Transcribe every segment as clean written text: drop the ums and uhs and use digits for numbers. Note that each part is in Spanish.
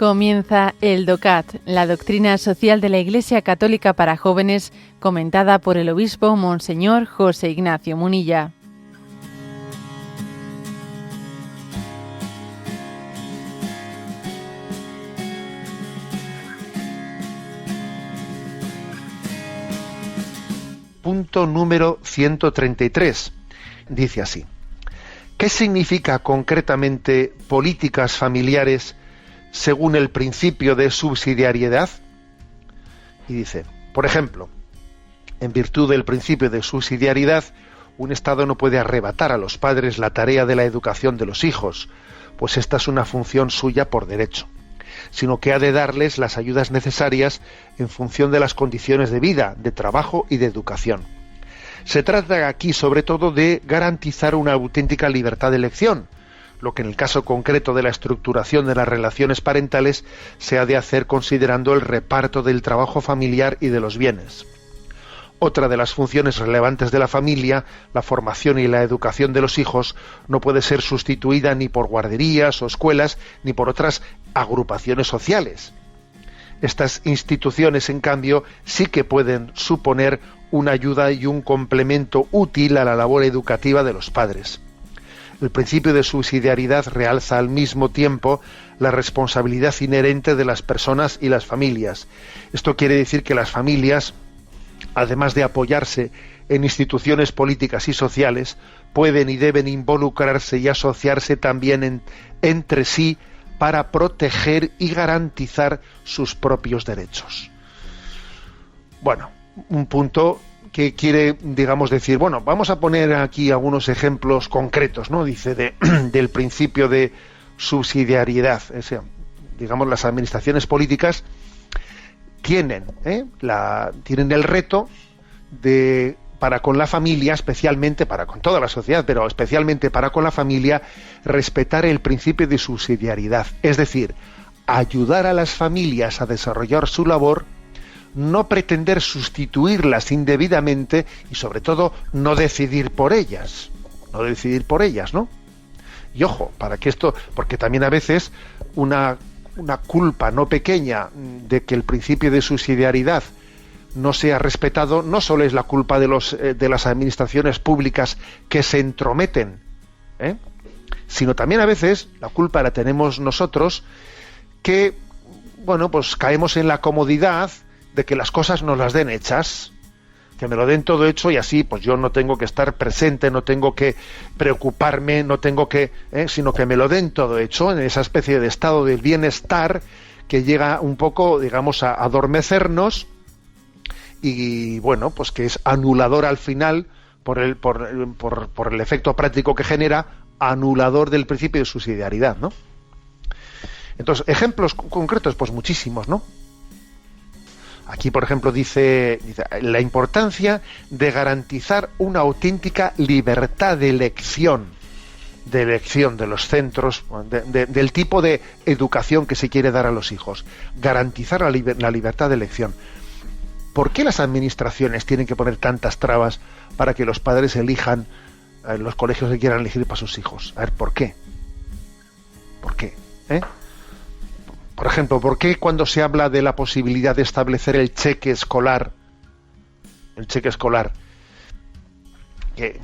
Comienza el DOCAT, la doctrina social de la Iglesia Católica para jóvenes, comentada por el obispo Monseñor José Ignacio Munilla. Punto número 133. Dice así: ¿qué significa concretamente políticas familiares según el principio de subsidiariedad? Y dice, por ejemplo, en virtud del principio de subsidiariedad, un Estado no puede arrebatar a los padres la tarea de la educación de los hijos, pues esta es una función suya por derecho, sino que ha de darles las ayudas necesarias en función de las condiciones de vida, de trabajo y de educación. Se trata aquí sobre todo de garantizar una auténtica libertad de elección, lo que en el caso concreto de la estructuración de las relaciones parentales se ha de hacer considerando el reparto del trabajo familiar y de los bienes. Otra de las funciones relevantes de la familia, la formación y la educación de los hijos, no puede ser sustituida ni por guarderías o escuelas, ni por otras agrupaciones sociales. Estas instituciones, en cambio, sí que pueden suponer una ayuda y un complemento útil a la labor educativa de los padres. El principio de subsidiariedad realza al mismo tiempo la responsabilidad inherente de las personas y las familias. Esto quiere decir que las familias, además de apoyarse en instituciones políticas y sociales, pueden y deben involucrarse y asociarse también entre sí para proteger y garantizar sus propios derechos. Bueno, un punto que quiere, digamos, decir, bueno, vamos a poner aquí algunos ejemplos concretos, ¿no? Dice del principio de subsidiariedad. Digamos, las administraciones políticas tienen el reto de, para con la familia, especialmente para con toda la sociedad, pero especialmente para con la familia, respetar el principio de subsidiariedad. Es decir, ayudar a las familias a desarrollar su labor, no pretender sustituirlas indebidamente y, sobre todo, no decidir por ellas. ¿No? Y ojo, para que esto, porque también a veces una culpa no pequeña de que el principio de subsidiariedad no sea respetado, no solo es la culpa de las administraciones públicas que se entrometen, sino también a veces la culpa la tenemos nosotros, que, bueno, pues caemos en la comodidad de que las cosas nos las den hechas, que me lo den todo hecho y así pues yo no tengo que estar presente, no tengo que preocuparme, no tengo que, sino que me lo den todo hecho, en esa especie de estado del bienestar que llega un poco, digamos, a adormecernos y, bueno, pues que es anulador al final, por el efecto práctico que genera, anulador del principio de subsidiariedad, ¿no? Entonces, ejemplos concretos, pues muchísimos, ¿no? Aquí, por ejemplo, dice la importancia de garantizar una auténtica libertad de elección de los centros, del tipo de educación que se quiere dar a los hijos. Garantizar la libertad de elección. ¿Por qué las administraciones tienen que poner tantas trabas para que los padres elijan los colegios que quieran elegir para sus hijos? A ver, ¿por qué? ¿Por qué? Por ejemplo, ¿por qué cuando se habla de la posibilidad de establecer el cheque escolar, que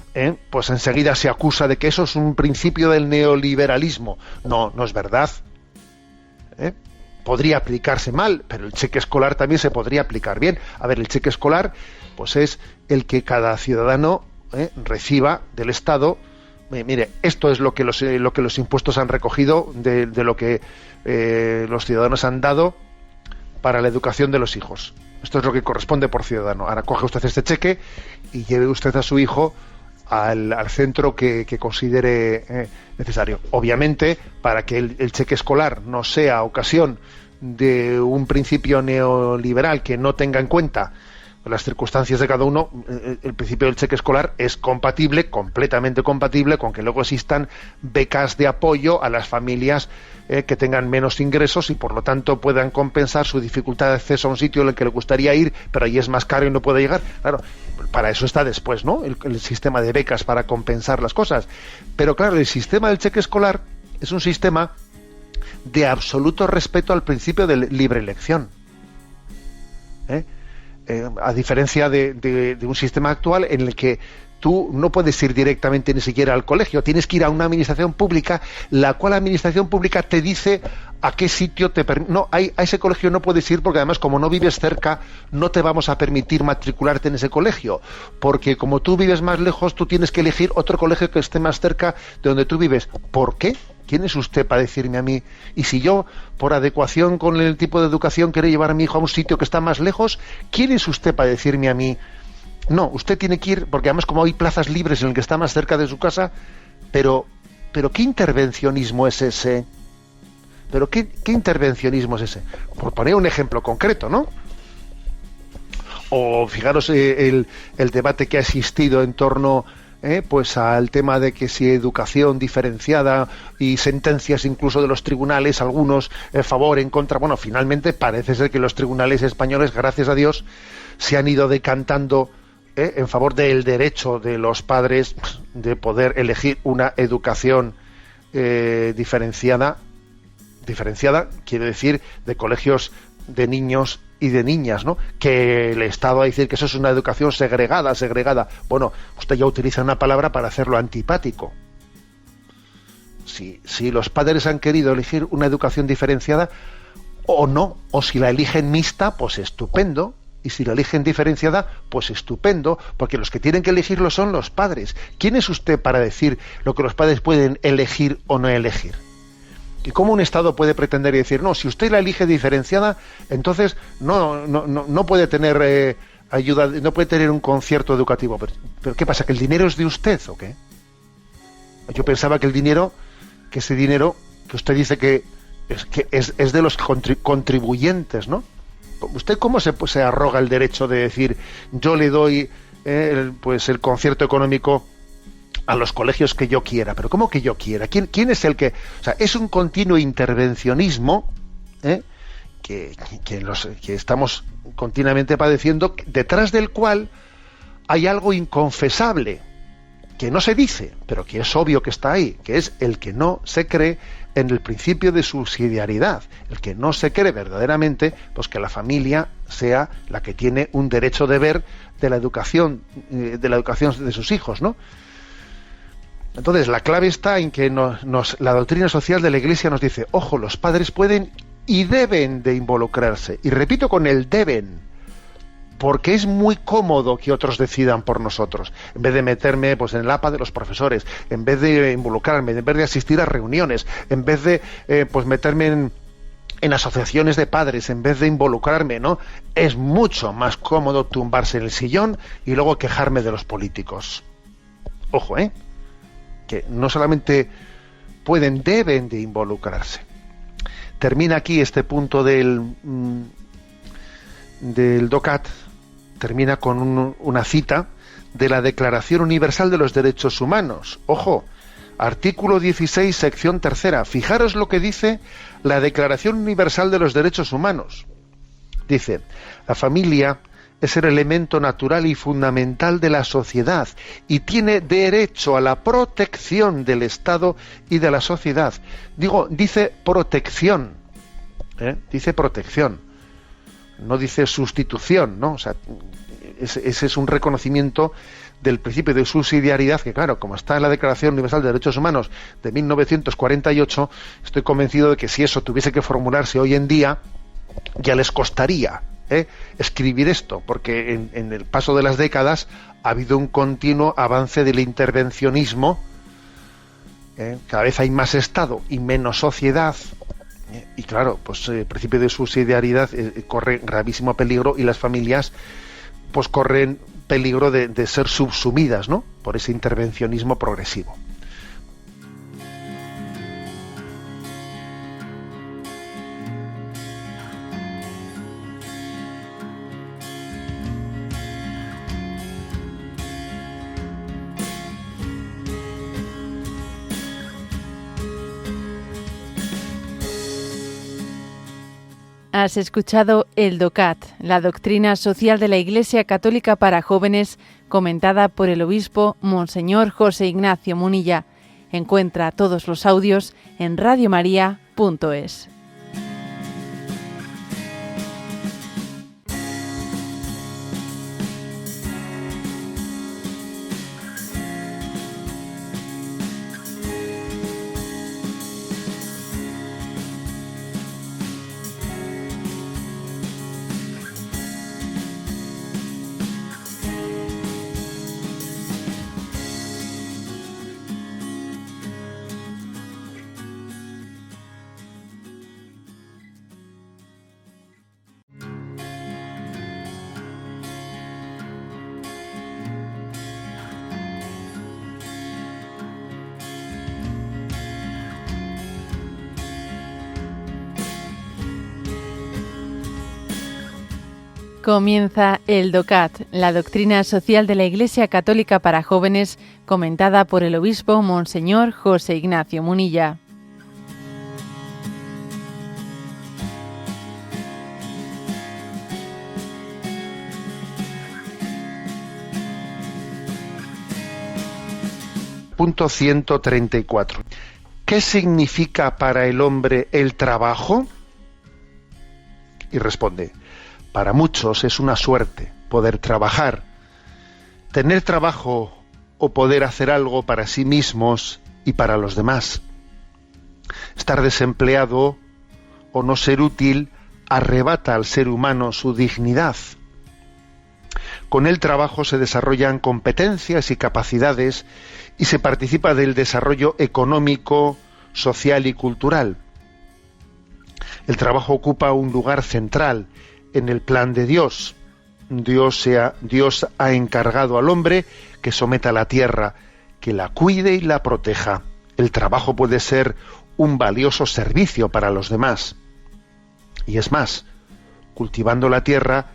pues enseguida se acusa de que eso es un principio del neoliberalismo? No es verdad. Podría aplicarse mal, pero el cheque escolar también se podría aplicar bien. A ver, el cheque escolar pues es el que cada ciudadano reciba del Estado. Mire, esto es lo que los impuestos han recogido de lo que los ciudadanos han dado para la educación de los hijos. Esto es lo que corresponde por ciudadano. Ahora coge usted este cheque y lleve usted a su hijo al centro que considere necesario. Obviamente, para que el cheque escolar no sea ocasión de un principio neoliberal que no tenga en cuenta las circunstancias de cada uno, el principio del cheque escolar es completamente compatible con que luego existan becas de apoyo a las familias que tengan menos ingresos y por lo tanto puedan compensar su dificultad de acceso a un sitio en el que le gustaría ir, pero allí es más caro y no puede llegar. Claro, para eso está después, ¿no? El sistema de becas para compensar las cosas. Pero claro, el sistema del cheque escolar es un sistema de absoluto respeto al principio de libre elección. A diferencia de un sistema actual en el que tú no puedes ir directamente ni siquiera al colegio, tienes que ir a una administración pública, la cual administración pública te dice a qué sitio te permite. No, a ese colegio no puedes ir porque además como no vives cerca, no te vamos a permitir matricularte en ese colegio, porque como tú vives más lejos, tú tienes que elegir otro colegio que esté más cerca de donde tú vives. ¿Por qué? ¿Quién es usted para decirme a mí? Y si yo, por adecuación con el tipo de educación, quiero llevar a mi hijo a un sitio que está más lejos, ¿quién es usted para decirme a mí? No, usted tiene que ir, porque además como hay plazas libres en el que está más cerca de su casa, pero ¿qué intervencionismo es ese? ¿Pero qué intervencionismo es ese? Por poner un ejemplo concreto, ¿no? O fijaros el debate que ha existido en torno pues al tema de que si educación diferenciada y sentencias incluso de los tribunales, algunos en favor, en contra. Bueno, finalmente parece ser que los tribunales españoles, gracias a Dios, se han ido decantando en favor del derecho de los padres de poder elegir una educación diferenciada, quiere decir de colegios de niños y de niñas, ¿no? Que el Estado va a decir que eso es una educación segregada. Bueno, usted ya utiliza una palabra para hacerlo antipático. Si los padres han querido elegir una educación diferenciada o no, o si la eligen mixta, pues estupendo. Y si la eligen diferenciada, pues estupendo, porque los que tienen que elegirlo son los padres. ¿Quién es usted para decir lo que los padres pueden elegir o no elegir? ¿Y cómo un Estado puede pretender y decir, no, si usted la elige diferenciada, entonces no puede tener ayuda, no puede tener un concierto educativo? ¿Pero qué pasa, que el dinero es de usted o qué? Yo pensaba que ese dinero que usted dice que es de los contribuyentes, ¿no? ¿Usted cómo se arroga el derecho de decir, yo le doy el concierto económico a los colegios que yo quiera? Pero ¿cómo que yo quiera? ¿Quién es el que...? O sea, es un continuo intervencionismo que estamos continuamente padeciendo, detrás del cual hay algo inconfesable, que no se dice, pero que es obvio que está ahí, que es el que no se cree en el principio de subsidiariedad, el que no se cree verdaderamente pues que la familia sea la que tiene un derecho deber de la educación de sus hijos, ¿no? Entonces, la clave está en que la doctrina social de la Iglesia nos dice, ojo, los padres pueden y deben de involucrarse. Y repito con el deben, porque es muy cómodo que otros decidan por nosotros. En vez de meterme pues en el APA de los profesores, en vez de involucrarme, en vez de asistir a reuniones, en vez de meterme en asociaciones de padres, en vez de involucrarme, ¿no? Es mucho más cómodo tumbarse en el sillón y luego quejarme de los políticos. Ojo, que no solamente pueden, deben de involucrarse. Termina aquí este punto del DOCAT, termina con una cita de la Declaración Universal de los Derechos Humanos. Ojo, artículo 16, sección 3. Fijaros lo que dice la Declaración Universal de los Derechos Humanos. Dice, la familia es el elemento natural y fundamental de la sociedad y tiene derecho a la protección del Estado y de la sociedad. Dice protección, dice protección, no dice sustitución, ¿no? O sea, ese es un reconocimiento del principio de subsidiariedad que, claro, como está en la Declaración Universal de Derechos Humanos de 1948, estoy convencido de que si eso tuviese que formularse hoy en día, ya les costaría escribir esto, porque en el paso de las décadas ha habido un continuo avance del intervencionismo, cada vez hay más Estado y menos sociedad, y claro, pues el principio de subsidiariedad corre gravísimo peligro y las familias pues corren peligro de ser subsumidas, ¿no?, por ese intervencionismo progresivo. Has escuchado el DOCAT, la doctrina social de la Iglesia Católica para jóvenes, comentada por el obispo Monseñor José Ignacio Munilla. Encuentra todos los audios en radiomaria.es. Comienza el DOCAT, la doctrina social de la Iglesia Católica para jóvenes, comentada por el obispo Monseñor José Ignacio Munilla. Punto 134. ¿Qué significa para el hombre el trabajo? Y responde: para muchos es una suerte poder trabajar. Tener trabajo o poder hacer algo para sí mismos y para los demás. Estar desempleado o no ser útil arrebata al ser humano su dignidad. Con el trabajo se desarrollan competencias y capacidades y se participa del desarrollo económico, social y cultural. El trabajo ocupa un lugar central en el plan de Dios. Dios ha encargado al hombre que someta la tierra, que la cuide y la proteja. El trabajo puede ser un valioso servicio para los demás. Y es más, cultivando la tierra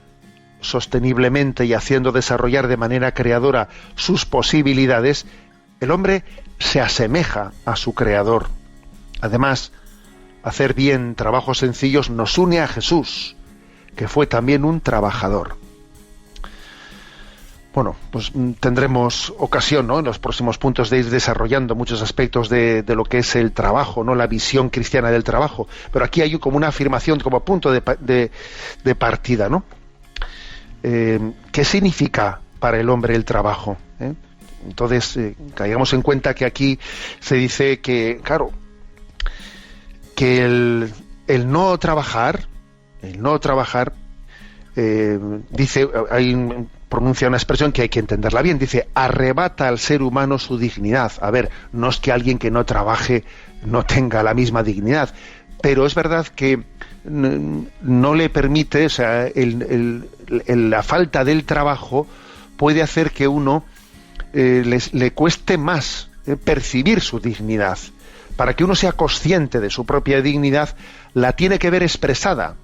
sosteniblemente y haciendo desarrollar de manera creadora sus posibilidades, el hombre se asemeja a su creador. Además, hacer bien trabajos sencillos nos une a Jesús, que fue también un trabajador. Bueno, pues tendremos ocasión, ¿no?, en los próximos puntos de ir desarrollando muchos aspectos de lo que es el trabajo, ¿no?, la visión cristiana del trabajo. Pero aquí hay como una afirmación, como punto de partida, ¿no? ¿Qué significa para el hombre el trabajo? Entonces, caigamos en cuenta que aquí se dice que, claro, que el no trabajar, dice, pronuncia una expresión que hay que entenderla bien, dice: arrebata al ser humano su dignidad. A ver, no es que alguien que no trabaje no tenga la misma dignidad, pero es verdad que no le permite, o sea, la falta del trabajo puede hacer que uno le cueste más percibir su dignidad. Para que uno sea consciente de su propia dignidad, la tiene que ver expresada.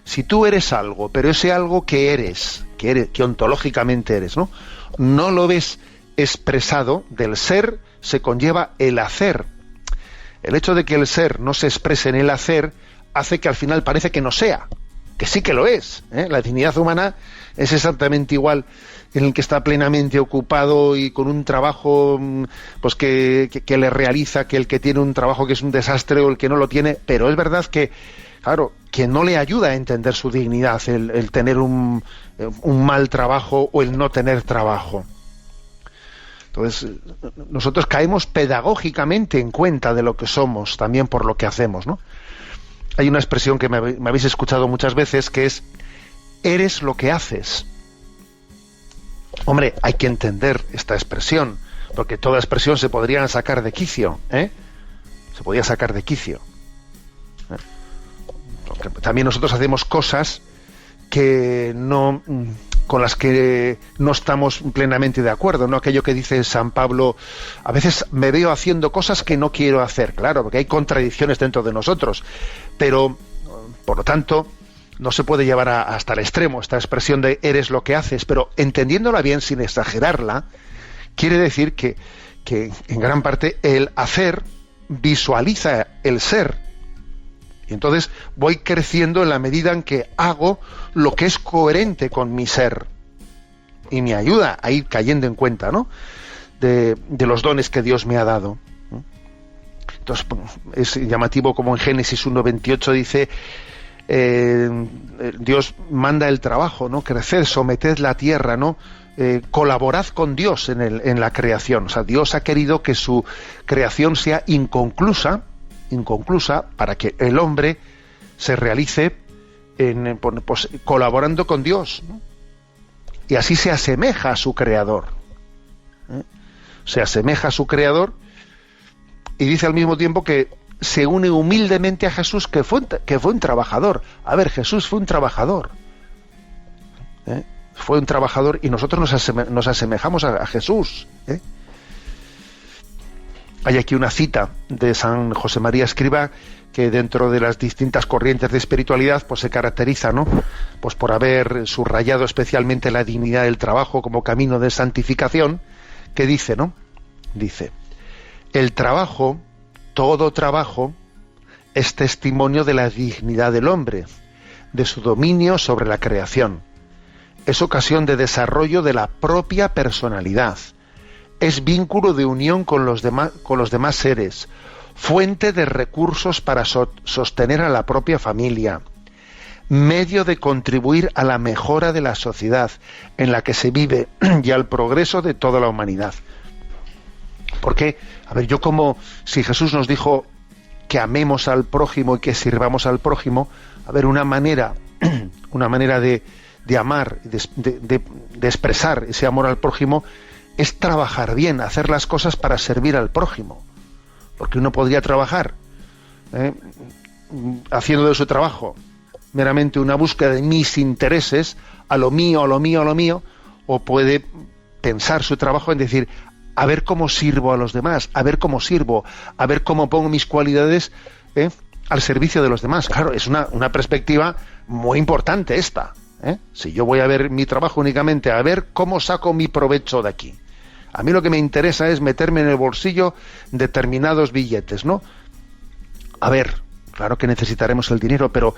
Si tú eres algo, pero ese algo que eres, que ontológicamente eres, no lo ves expresado, del ser se conlleva el hacer. El hecho de que el ser no se exprese en el hacer hace que al final parece que no sea, que sí que lo es, ¿eh? La dignidad humana es exactamente igual en el que está plenamente ocupado y con un trabajo pues que le realiza, que el que tiene un trabajo que es un desastre o el que no lo tiene. Pero es verdad que, claro, que no le ayuda a entender su dignidad el tener un mal trabajo o el no tener trabajo. Entonces, nosotros caemos pedagógicamente en cuenta de lo que somos, también por lo que hacemos, ¿no? Hay una expresión que me habéis escuchado muchas veces, que es: eres lo que haces. Hombre, hay que entender esta expresión, porque toda expresión se podría sacar de quicio, ¿eh? Se podría sacar de quicio. Porque también nosotros hacemos cosas con las que no estamos plenamente de acuerdo, ¿no? Aquello que dice San Pablo: a veces me veo haciendo cosas que no quiero hacer. Claro, porque hay contradicciones dentro de nosotros, pero por lo tanto no se puede llevar hasta el extremo esta expresión de eres lo que haces, pero entendiéndola bien, sin exagerarla, quiere decir que en gran parte el hacer visualiza el ser. Y entonces voy creciendo en la medida en que hago lo que es coherente con mi ser. Y me ayuda a ir cayendo en cuenta, ¿no?, de los dones que Dios me ha dado. Entonces es llamativo como en Génesis 1:28 dice, Dios manda el trabajo, ¿no? Creced, someted la tierra, ¿no? Colaborad con Dios en la creación. O sea, Dios ha querido que su creación sea inconclusa para que el hombre se realice pues, colaborando con Dios, ¿no? Y así se asemeja a su creador. Se asemeja a su creador y dice al mismo tiempo que se une humildemente a Jesús, que fue un trabajador. A ver, Jesús fue un trabajador. Fue un trabajador y nosotros nos asemejamos a Jesús. Hay aquí una cita de San José María Escrivá, que dentro de las distintas corrientes de espiritualidad pues se caracteriza, ¿no? Pues por haber subrayado especialmente la dignidad del trabajo como camino de santificación, que dice, ¿no? Dice: el trabajo, todo trabajo, es testimonio de la dignidad del hombre, de su dominio sobre la creación. Es ocasión de desarrollo de la propia personalidad. Es vínculo de unión con los demás seres, fuente de recursos para sostener a la propia familia, medio de contribuir a la mejora de la sociedad en la que se vive y al progreso de toda la humanidad. Porque, a ver, yo como si Jesús nos dijo que amemos al prójimo y que sirvamos al prójimo, a ver, una manera de amar, de expresar ese amor al prójimo es trabajar bien, hacer las cosas para servir al prójimo. Porque uno podría trabajar haciendo de su trabajo meramente una búsqueda de mis intereses, a lo mío, o puede pensar su trabajo en decir, a ver cómo sirvo a los demás, a ver cómo pongo mis cualidades al servicio de los demás. Claro, es una perspectiva muy importante esta. Si yo voy a ver mi trabajo únicamente a ver cómo saco mi provecho de aquí. A mí lo que me interesa es meterme en el bolsillo determinados billetes, ¿no? A ver, claro que necesitaremos el dinero, pero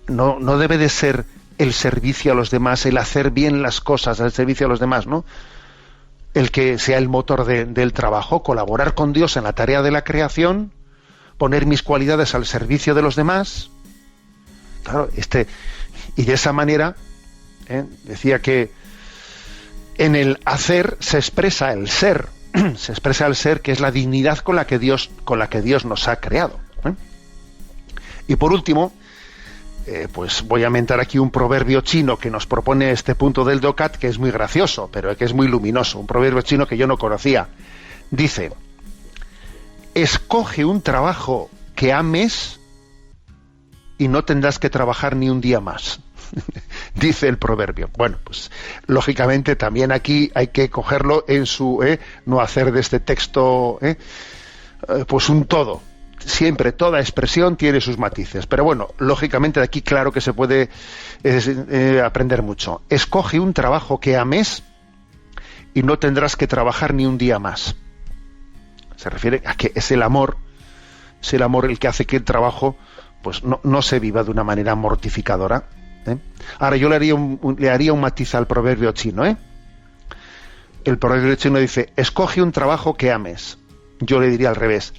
no debe de ser el servicio a los demás, el hacer bien las cosas al servicio a los demás, ¿no? El que sea el motor del trabajo, colaborar con Dios en la tarea de la creación, poner mis cualidades al servicio de los demás. Claro, y de esa manera, decía que en el hacer se expresa el ser, que es la dignidad con la que Dios nos ha creado. Y por último, pues voy a mentar aquí un proverbio chino que nos propone este punto del DOCAT, que es muy gracioso, pero que es muy luminoso, un proverbio chino que yo no conocía. Dice: escoge un trabajo que ames y no tendrás que trabajar ni un día más. Dice el proverbio. Bueno, pues lógicamente también aquí hay que cogerlo en su no hacer de este texto pues un todo. Siempre toda expresión tiene sus matices, pero bueno, lógicamente de aquí claro que se puede aprender mucho. Escoge un trabajo que ames y no tendrás que trabajar ni un día más. Se refiere a que es el amor el que hace que el trabajo pues no se viva de una manera mortificadora. Ahora yo le haría un matiz al proverbio chino. El proverbio chino dice: escoge un trabajo que ames. Yo le diría al revés: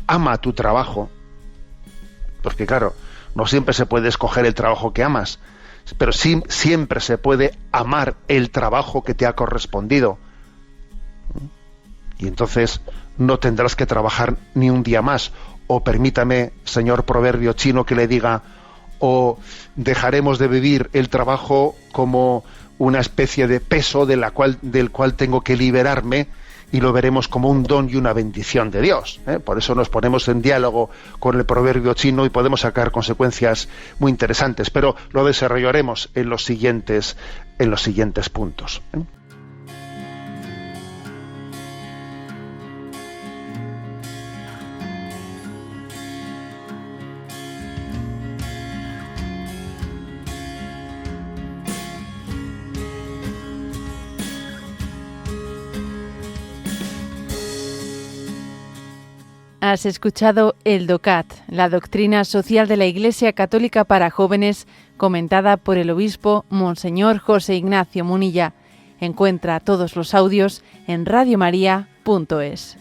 ama tu trabajo. Porque claro, no siempre se puede escoger el trabajo que amas, pero sí, siempre se puede amar el trabajo que te ha correspondido. Y entonces no tendrás que trabajar ni un día más. O permítame, señor proverbio chino, que le diga: o dejaremos de vivir el trabajo como una especie de peso del cual tengo que liberarme, y lo veremos como un don y una bendición de Dios. Por eso nos ponemos en diálogo con el proverbio chino y podemos sacar consecuencias muy interesantes, pero lo desarrollaremos en los siguientes puntos. Has escuchado el DOCAT, la doctrina social de la Iglesia Católica para jóvenes, comentada por el obispo Monseñor José Ignacio Munilla. Encuentra todos los audios en radiomaria.es.